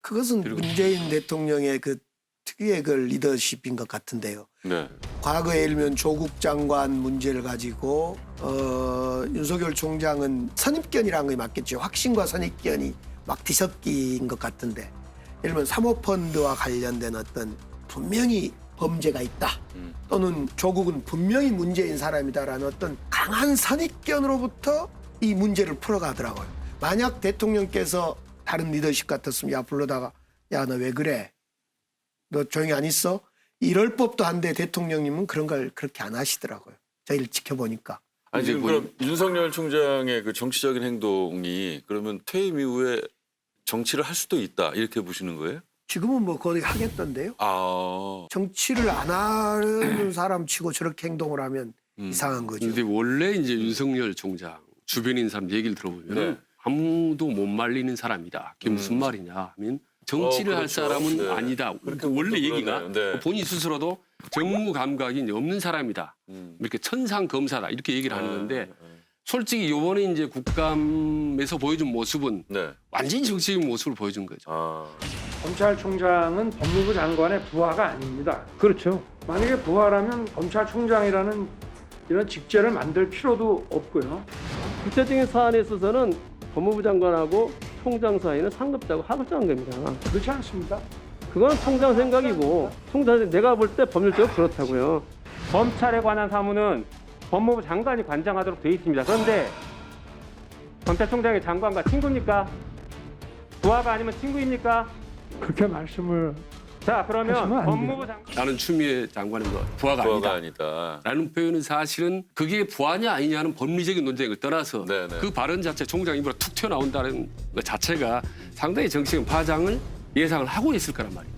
그것은 문재인 대통령의 그 특유의 그 리더십인 것 같은데요. 네. 과거에 예를 들면 조국 장관 문제를 가지고 윤석열 총장은 선입견이라는 게 맞겠죠. 확신과 선입견이 막 뒤섞인 것 같은데 예를 들면 사모펀드와 관련된 어떤 분명히 범죄가 있다. 또는 조국은 분명히 문제인 사람이다라는 어떤 강한 선입견으로부터 이 문제를 풀어가더라고요. 만약 대통령께서 다른 리더십 같았으면 야 불러다가 야 너 왜 그래? 너 조용히 안 있어? 이럴 법도 한데 대통령님은 그런 걸 그렇게 안 하시더라고요. 저희를 지켜보니까. 아니 지금 그럼 윤석열 총장의 그 정치적인 행동이 그러면 퇴임 이후에 정치를 할 수도 있다 이렇게 보시는 거예요? 지금은 뭐 거의 하겠던데요. 아. 정치를 안 하는 사람 치고 저렇게 행동을 하면 이상한 거죠. 근데 원래 이제 윤석열 총장 주변에 있는 사람 얘기를 들어보면 네. 아무도 못 말리는 사람이다. 그게 무슨 말이냐 하면 정치를 할 그렇죠. 사람은 네. 아니다. 그렇게 원래 보통 얘기가 그러네요. 네. 본인 스스로도 정무 감각이 이제 없는 사람이다. 이렇게 천상 검사다 이렇게 얘기를 하는 건데 솔직히 이번에 이제 국감에서 보여준 모습은 네. 완전히 정치적인 모습을 보여준 거죠. 아. 검찰총장은 법무부 장관의 부하가 아닙니다. 그렇죠. 만약에 부하라면 검찰총장이라는 이런 직제를 만들 필요도 없고요. 구체적인 사안에 있어서는 법무부 장관하고 총장 사이는 상급자고 하급자인 겁니다. 그렇지 않습니다. 그건 총장 생각이고 총장 내가 볼 때 법률적으로 그렇다고요. 검찰에 관한 사무는 법무부 장관이 관장하도록 돼 있습니다. 그런데 검찰총장이 장관과 친구입니까? 부하가 아니면 친구입니까? 그렇게 말씀을 자 하시면 그러면 안 돼요. 법무부 장관 나는 추미애 장관은 뭐 부하가 부하가 아니다. 아니다. 라는 표현은 사실은 그게 부하냐 아니냐는 법리적인 논쟁을 떠나서 네네. 그 발언 자체 총장 입으로 툭 튀어나온다는 것 자체가 상당히 정치적 파장을 예상을 하고 있을 거란 말이에요.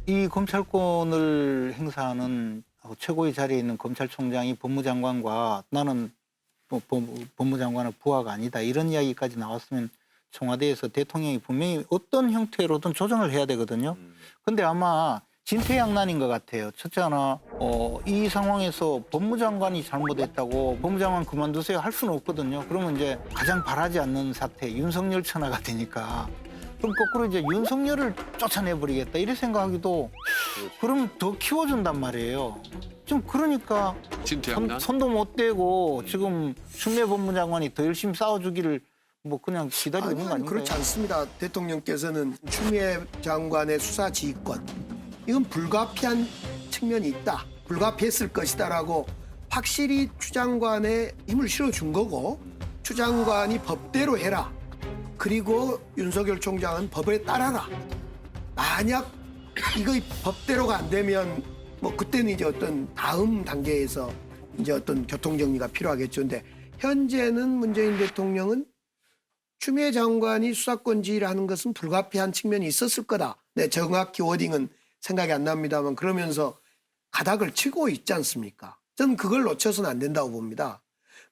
이 검찰권을 행사하는 최고의 자리에 있는 검찰총장이 법무장관과 나는 법무장관은 부하가 아니다 이런 이야기까지 나왔으면 청와대에서 대통령이 분명히 어떤 형태로든 조정을 해야 되거든요. 근데 아마 진퇴양난인 것 같아요. 첫째 하나 이 상황에서 법무장관이 잘못했다고 법무장관 그만두세요 할 수는 없거든요. 그러면 이제 가장 바라지 않는 사태 윤석열 천하가 되니까 그럼 거꾸로 이제 윤석열을 쫓아내버리겠다 이렇게 생각하기도 그럼 더 키워준단 말이에요. 좀 그러니까 진퇴양난. 손도 못 대고 지금 추미애 법무장관이 더 열심히 싸워주기를 뭐 그냥 기다리고 있는 거 아니, 아닌가요? 그렇지 않습니다. 대통령께서는 추미애 장관의 수사 지휘권 이건 불가피한 측면이 있다. 불가피했을 것이다라고 확실히 추 장관에 힘을 실어준 거고 추 장관이 법대로 해라. 그리고 윤석열 총장은 법에 따라라. 만약 이거 법대로가 안 되면 뭐 그때는 이제 어떤 다음 단계에서 이제 어떤 교통정리가 필요하겠죠. 근데 현재는 문재인 대통령은 추미애 장관이 수사권 지휘를 하는 것은 불가피한 측면이 있었을 거다. 네, 정확히 워딩은 생각이 안 납니다만 그러면서 가닥을 치고 있지 않습니까? 저는 그걸 놓쳐서는 안 된다고 봅니다.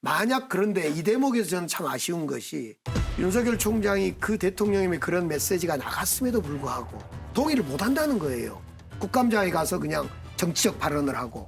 만약 그런데 이 대목에서 저는 참 아쉬운 것이 윤석열 총장이 그 대통령님의 그런 메시지가 나갔음에도 불구하고 동의를 못 한다는 거예요. 국감장에 가서 그냥 정치적 발언을 하고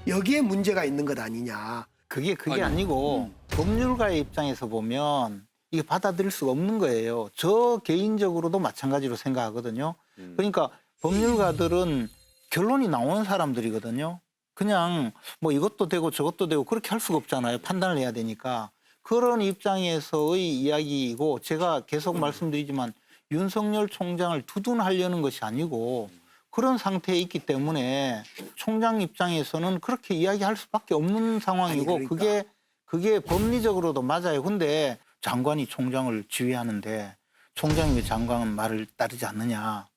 여기에 문제가 있는 것 아니냐. 그게 아니고 법률가의 입장에서 보면 이게 받아들일 수가 없는 거예요. 저 개인적으로도 마찬가지로 생각하거든요. 그러니까 법률가들은 결론이 나오는 사람들이거든요. 그냥 뭐 이것도 되고 저것도 되고 그렇게 할 수가 없잖아요. 판단을 해야 되니까. 그런 입장에서의 이야기이고 제가 계속 말씀드리지만 윤석열 총장을 두둔하려는 것이 아니고 그런 상태에 있기 때문에 총장 입장에서는 그렇게 이야기할 수밖에 없는 상황이고 아니, 그러니까. 그게 법리적으로도 맞아요. 근데 장관이 총장을 지휘하는데 총장이 왜 장관 말을 따르지 않느냐.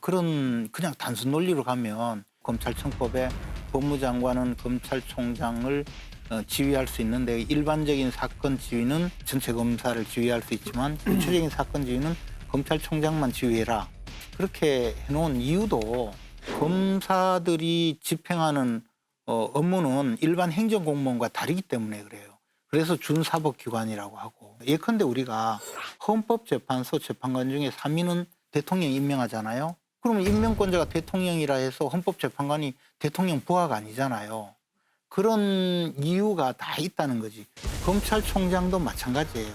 그런 그냥 단순 논리로 가면 검찰청법에 법무장관은 검찰총장을 지휘할 수 있는데 일반적인 사건 지휘는 전체 검사를 지휘할 수 있지만 구체적인 사건 지휘는 검찰총장만 지휘해라. 그렇게 해놓은 이유도 검사들이 집행하는 업무는 일반 행정공무원과 다르기 때문에 그래요. 그래서 준사법기관이라고 하고 예컨대 우리가 헌법재판소 재판관 중에 3위는 대통령이 임명하잖아요. 그러면 임명권자가 대통령이라 해서 헌법재판관이 대통령 부하가 아니잖아요. 그런 이유가 다 있다는 거지. 검찰총장도 마찬가지예요.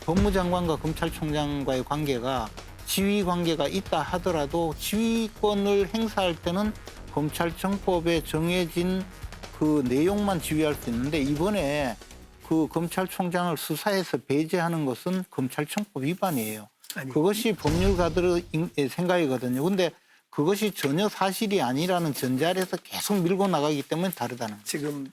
법무장관과 검찰총장과의 관계가 지휘 관계가 있다 하더라도 지휘권을 행사할 때는 검찰청법에 정해진 그 내용만 지휘할 수 있는데 이번에 그 검찰총장을 수사해서 배제하는 것은 검찰청법 위반이에요. 아니, 그것이 법률가들의 생각이거든요. 근데 그것이 전혀 사실이 아니라는 전제 아래서 계속 밀고 나가기 때문에 다르다는 거죠. 지금